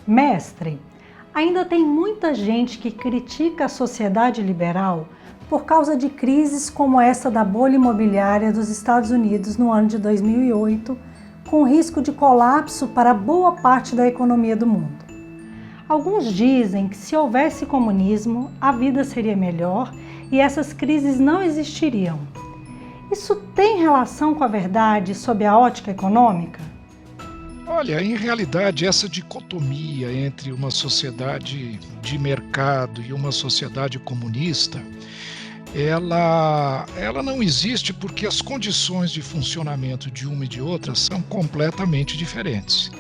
Mestre, ainda tem muita gente que critica a sociedade liberal por causa de crises como essa da bolha imobiliária dos Estados Unidos no ano de 2008, com risco de colapso para boa parte da economia do mundo. Alguns dizem que se houvesse comunismo, a vida seria melhor e essas crises não existiriam. Isso tem relação com a verdade sob a ótica econômica? Olha, em realidade, essa dicotomia entre uma sociedade de mercado e uma sociedade comunista, ela não existe porque as condições de funcionamento de uma e de outra são completamente diferentes.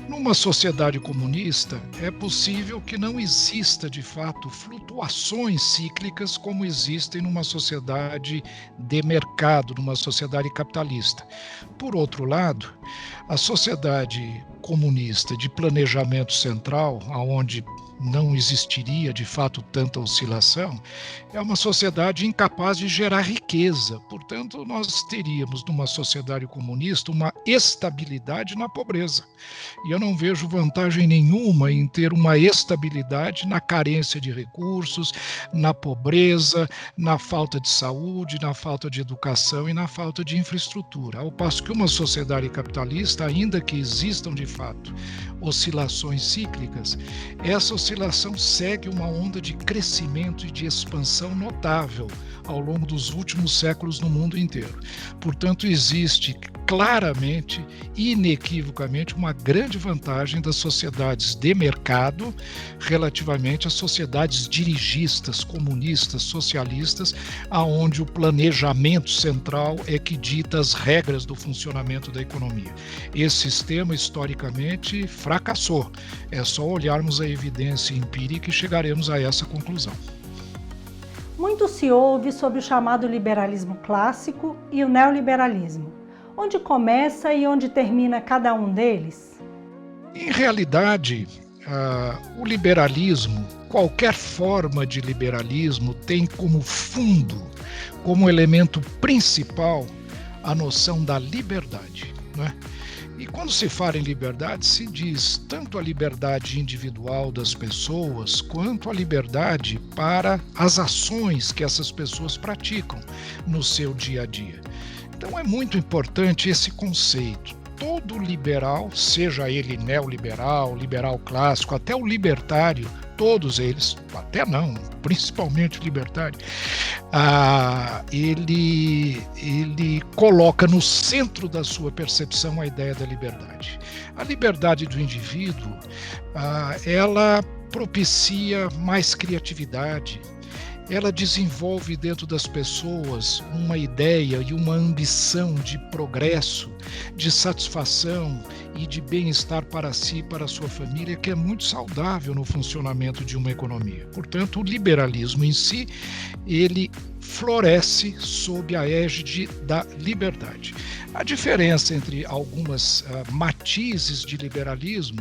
Numa sociedade comunista, é possível que não exista, de fato, flutuações cíclicas como existem numa sociedade de mercado, numa sociedade capitalista. Por outro lado, a sociedade comunista de planejamento central, onde não existiria de fato tanta oscilação, é uma sociedade incapaz de gerar riqueza. Portanto, nós teríamos numa sociedade comunista uma estabilidade na pobreza. E eu não vejo vantagem nenhuma em ter uma estabilidade na carência de recursos, na pobreza, na falta de saúde, na falta de educação e na falta de infraestrutura. Ao passo que uma sociedade capitalista, ainda que existam de fato oscilações cíclicas, essa oscilação segue uma onda de crescimento e de expansão notável ao longo dos últimos séculos no mundo inteiro. Portanto, existe claramente e inequivocamente uma grande vantagem das sociedades de mercado relativamente às sociedades dirigistas, comunistas, socialistas, aonde o planejamento central é que dita as regras do funcionamento da economia. Esse sistema, historicamente, fracassou. É só olharmos a evidência empírica e chegaremos a essa conclusão. Muito se ouve sobre o chamado liberalismo clássico e o neoliberalismo. Onde começa e onde termina cada um deles? Em realidade, o liberalismo, qualquer forma de liberalismo, tem como fundo, como elemento principal, a noção da liberdade, né? E quando se fala em liberdade, se diz tanto a liberdade individual das pessoas, quanto a liberdade para as ações que essas pessoas praticam no seu dia a dia. Então é muito importante esse conceito. Todo liberal, seja ele neoliberal, liberal clássico, até o libertário, todos eles, até não, principalmente o libertário, ele coloca no centro da sua percepção a ideia da liberdade. A liberdade do indivíduo, ela propicia mais criatividade, ela desenvolve dentro das pessoas uma ideia e uma ambição de progresso, de satisfação e de bem-estar para si e para a sua família, que é muito saudável no funcionamento de uma economia. Portanto, o liberalismo em si, ele floresce sob a égide da liberdade. A diferença entre algumas matizes de liberalismo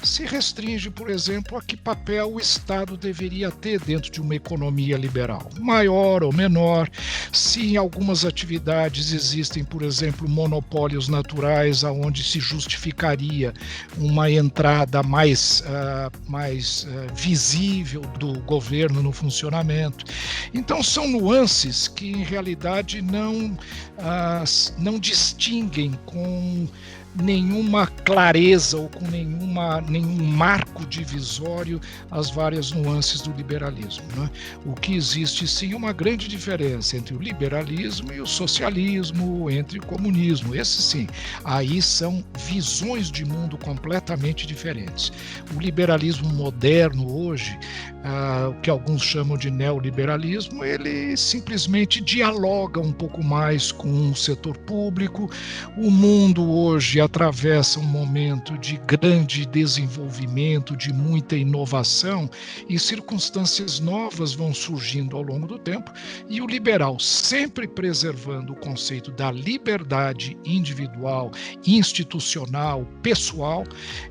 se restringe, por exemplo, a que papel o Estado deveria ter dentro de uma economia liberal, maior ou menor, se em algumas atividades existem, por exemplo, monopólios naturais, aonde se justificaria uma entrada mais visível do governo no funcionamento. Então, são nuances que, em realidade, não distinguem com nenhuma clareza ou com nenhum marco divisório as várias nuances do liberalismo, né? O que existe sim é uma grande diferença entre o liberalismo e o socialismo, entre o comunismo. Esse sim, aí são visões de mundo completamente diferentes. O liberalismo moderno hoje, o que alguns chamam de neoliberalismo, ele simplesmente dialoga um pouco mais com o setor público. O mundo hoje atravessa um momento de grande desenvolvimento, de muita inovação, e circunstâncias novas vão surgindo ao longo do tempo, e o liberal, sempre preservando o conceito da liberdade individual, institucional, pessoal,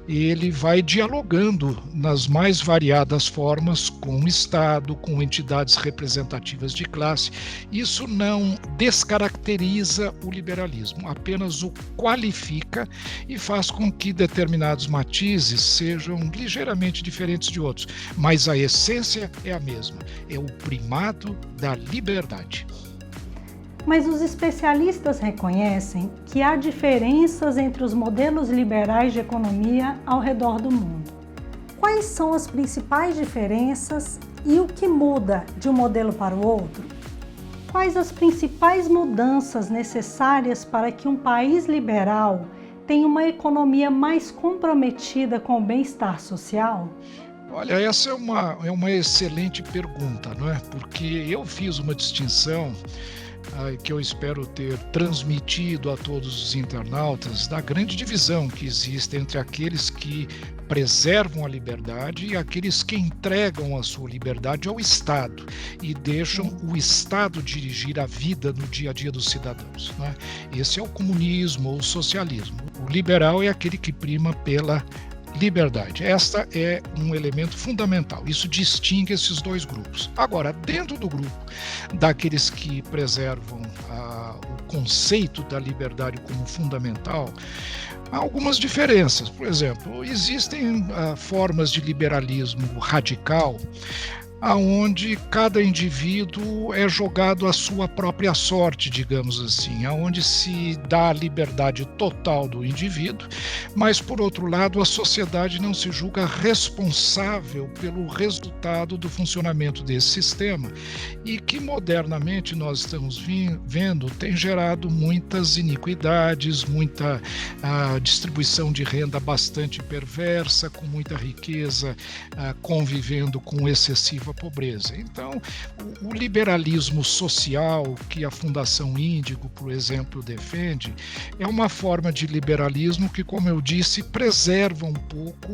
ele vai dialogando nas mais variadas formas com o Estado, com entidades representativas de classe. Isso não descaracteriza o liberalismo, apenas o qualifica e faz com que determinados matizes sejam ligeiramente diferentes de outros, mas a essência é a mesma, é o primado da liberdade. Mas os especialistas reconhecem que há diferenças entre os modelos liberais de economia ao redor do mundo. Quais são as principais diferenças e o que muda de um modelo para o outro? Quais as principais mudanças necessárias para que um país liberal tenha uma economia mais comprometida com o bem-estar social? Olha, essa é uma excelente pergunta, não é? Porque eu fiz uma distinção que eu espero ter transmitido a todos os internautas da grande divisão que existe entre aqueles que preservam a liberdade e aqueles que entregam a sua liberdade ao Estado e deixam o Estado dirigir a vida no dia a dia dos cidadãos, né? Esse é o comunismo ou o socialismo. O liberal é aquele que prima pela liberdade. Esta é um elemento fundamental. Isso distingue esses dois grupos. Agora, dentro do grupo daqueles que preservam o conceito da liberdade como fundamental, há algumas diferenças. Por exemplo, existem formas de liberalismo radical, aonde cada indivíduo é jogado à sua própria sorte, digamos assim, aonde se dá a liberdade total do indivíduo, mas por outro lado a sociedade não se julga responsável pelo resultado do funcionamento desse sistema e que modernamente nós estamos vendo tem gerado muitas iniquidades, muita distribuição de renda bastante perversa, com muita riqueza convivendo com excessiva pobreza. Então, o liberalismo social que a Fundação Índigo, por exemplo, defende, é uma forma de liberalismo que, como eu disse, preserva um pouco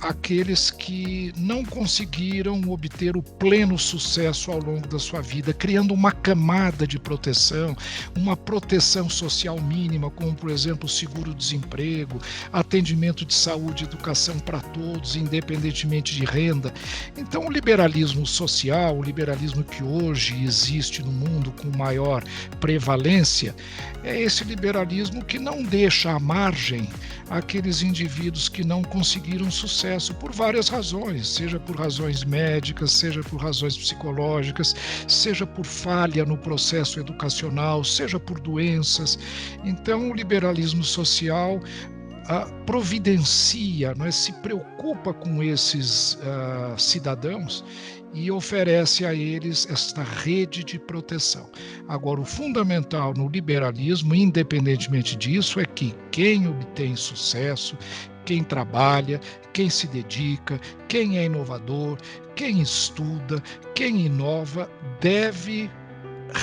aqueles que não conseguiram obter o pleno sucesso ao longo da sua vida, criando uma camada de proteção, uma proteção social mínima, como, por exemplo, seguro-desemprego, atendimento de saúde e educação para todos, independentemente de renda. Então, o liberalismo social, o liberalismo que hoje existe no mundo com maior prevalência, é esse liberalismo que não deixa à margem aqueles indivíduos que não conseguiram sucesso por várias razões, seja por razões médicas, seja por razões psicológicas, seja por falha no processo educacional, seja por doenças. Então, o liberalismo social providencia, não é, se preocupa com esses cidadãos e oferece a eles esta rede de proteção. Agora, o fundamental no liberalismo, independentemente disso, é que quem obtém sucesso, quem trabalha, quem se dedica, quem é inovador, quem estuda, quem inova, deve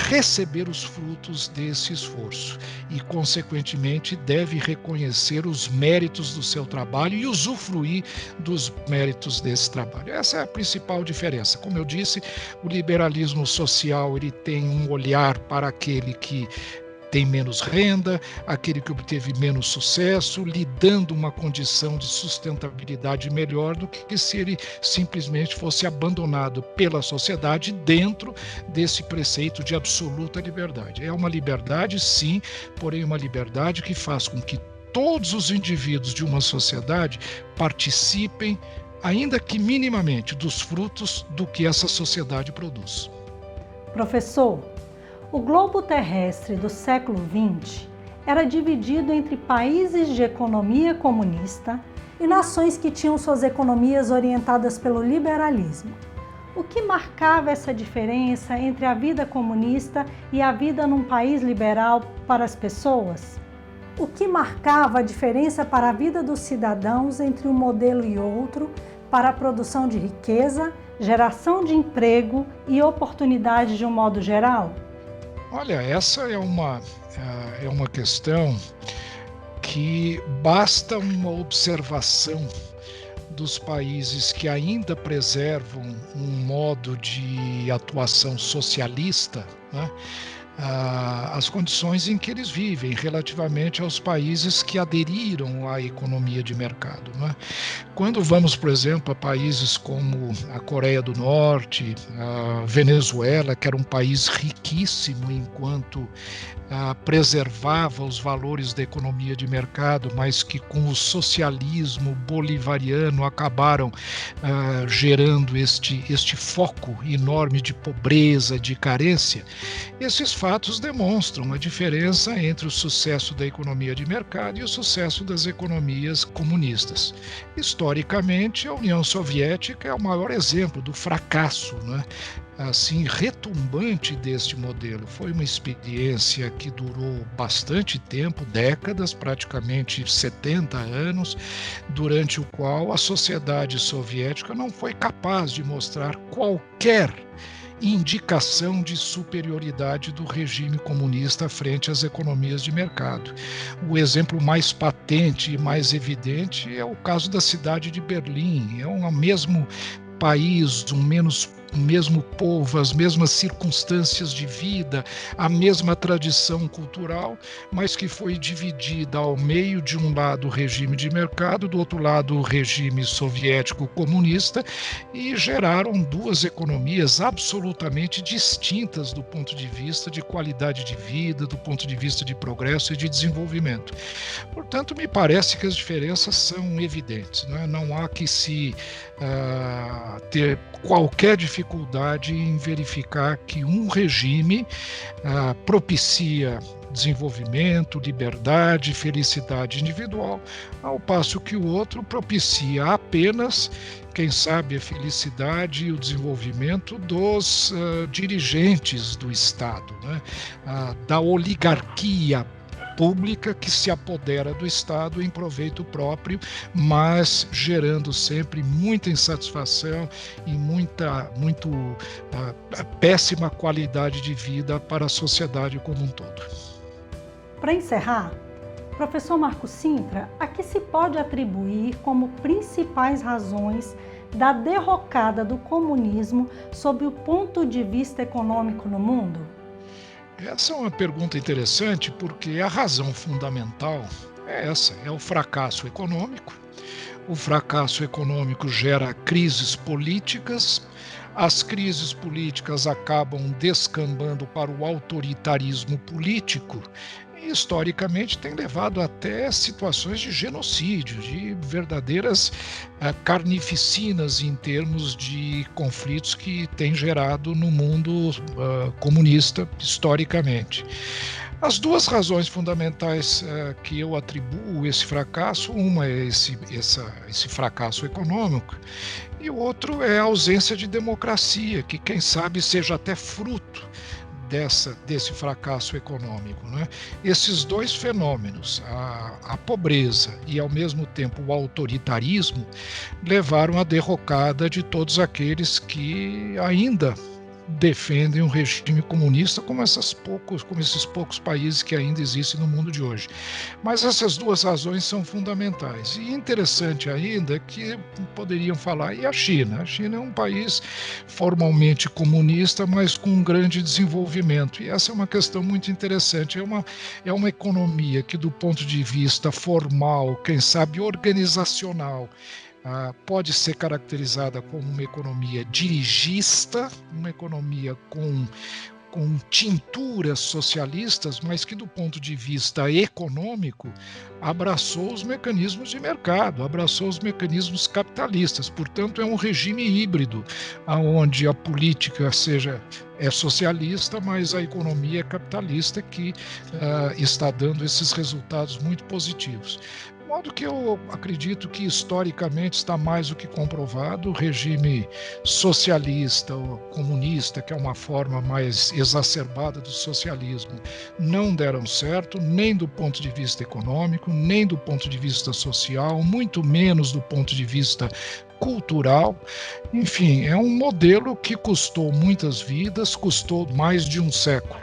receber os frutos desse esforço e, consequentemente, deve reconhecer os méritos do seu trabalho e usufruir dos méritos desse trabalho. Essa é a principal diferença. Como eu disse, o liberalismo social ele tem um olhar para aquele que tem menos renda, aquele que obteve menos sucesso, lhe dando uma condição de sustentabilidade melhor do que se ele simplesmente fosse abandonado pela sociedade dentro desse preceito de absoluta liberdade. É uma liberdade, sim, porém uma liberdade que faz com que todos os indivíduos de uma sociedade participem, ainda que minimamente, dos frutos do que essa sociedade produz. Professor, o globo terrestre do século XX era dividido entre países de economia comunista e nações que tinham suas economias orientadas pelo liberalismo. O que marcava essa diferença entre a vida comunista e a vida num país liberal para as pessoas? O que marcava a diferença para a vida dos cidadãos entre um modelo e outro para a produção de riqueza, geração de emprego e oportunidades de um modo geral? Olha, essa é uma questão que basta uma observação dos países que ainda preservam um modo de atuação socialista, né, as condições em que eles vivem relativamente aos países que aderiram à economia de mercado, não é? Quando vamos, por exemplo, a países como a Coreia do Norte, a Venezuela, que era um país riquíssimo enquanto preservava os valores da economia de mercado, mas que com o socialismo bolivariano acabaram gerando este foco enorme de pobreza, de carência. Esses fatos demonstram a diferença entre o sucesso da economia de mercado e o sucesso das economias comunistas. Historicamente, a União Soviética é o maior exemplo do fracasso, né, assim, retumbante deste modelo. Foi uma experiência que durou bastante tempo, décadas, praticamente 70 anos, durante o qual a sociedade soviética não foi capaz de mostrar qualquer indicação de superioridade do regime comunista frente às economias de mercado. O exemplo mais patente e mais evidente é o caso da cidade de Berlim. É um mesmo país, o mesmo povo, as mesmas circunstâncias de vida, a mesma tradição cultural, mas que foi dividida ao meio, de um lado o regime de mercado, do outro lado o regime soviético comunista, e geraram duas economias absolutamente distintas do ponto de vista de qualidade de vida, do ponto de vista de progresso e de desenvolvimento. Portanto, me parece que as diferenças são evidentes, não é? Não há que se ter qualquer dificuldade em verificar que um regime propicia desenvolvimento, liberdade, felicidade individual, ao passo que o outro propicia apenas, quem sabe, a felicidade e o desenvolvimento dos dirigentes do Estado, né? Da oligarquia pública que se apodera do Estado em proveito próprio, mas gerando sempre muita insatisfação e muito péssima qualidade de vida para a sociedade como um todo. Para encerrar, professor Marco Sintra, a que se pode atribuir como principais razões da derrocada do comunismo sob o ponto de vista econômico no mundo? Essa é uma pergunta interessante porque a razão fundamental é essa, é o fracasso econômico. O fracasso econômico gera crises políticas, as crises políticas acabam descambando para o autoritarismo político e, historicamente, tem levado até situações de genocídio, de verdadeiras carnificinas em termos de conflitos que tem gerado no mundo comunista, historicamente. As duas razões fundamentais que eu atribuo esse fracasso, uma é esse fracasso econômico, e o outro é a ausência de democracia, que quem sabe seja até fruto desse fracasso econômico, né? Esses dois fenômenos, a pobreza e ao mesmo tempo o autoritarismo, levaram à derrocada de todos aqueles que ainda defendem um regime comunista, como esses poucos países que ainda existem no mundo de hoje. Mas essas duas razões são fundamentais. E interessante ainda que poderiam falar, e a China? A China é um país formalmente comunista, mas com um grande desenvolvimento. E essa é uma questão muito interessante. É uma economia que, do ponto de vista formal, quem sabe organizacional, pode ser caracterizada como uma economia dirigista, uma economia com tinturas socialistas, mas que, do ponto de vista econômico, abraçou os mecanismos de mercado, abraçou os mecanismos capitalistas. Portanto, é um regime híbrido, onde a política é socialista, mas a economia é capitalista, que está dando esses resultados muito positivos. De modo que eu acredito que, historicamente, está mais do que comprovado, o regime socialista ou comunista, que é uma forma mais exacerbada do socialismo, não deram certo, nem do ponto de vista econômico, nem do ponto de vista social, muito menos do ponto de vista cultural. Enfim, é um modelo que custou muitas vidas, custou mais de um século.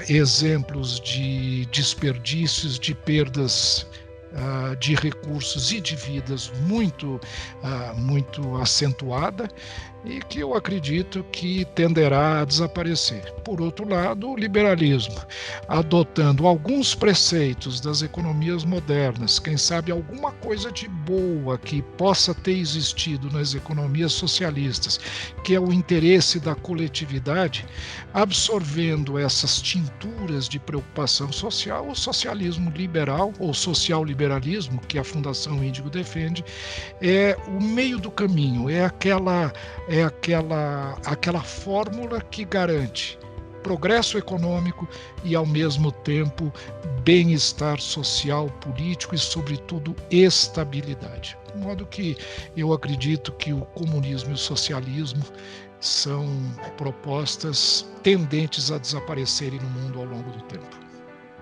Exemplos de desperdícios, de perdas de recursos e de vidas muito acentuada, e que eu acredito que tenderá a desaparecer. Por outro lado, o liberalismo, adotando alguns preceitos das economias modernas, quem sabe alguma coisa de boa que possa ter existido nas economias socialistas, que é o interesse da coletividade, absorvendo essas tinturas de preocupação social, o socialismo liberal, ou social-liberalismo, que a Fundação Índigo defende, é o meio do caminho, é aquela fórmula que garante progresso econômico e, ao mesmo tempo, bem-estar social, político e, sobretudo, estabilidade. De modo que eu acredito que o comunismo e o socialismo são propostas tendentes a desaparecerem no mundo ao longo do tempo.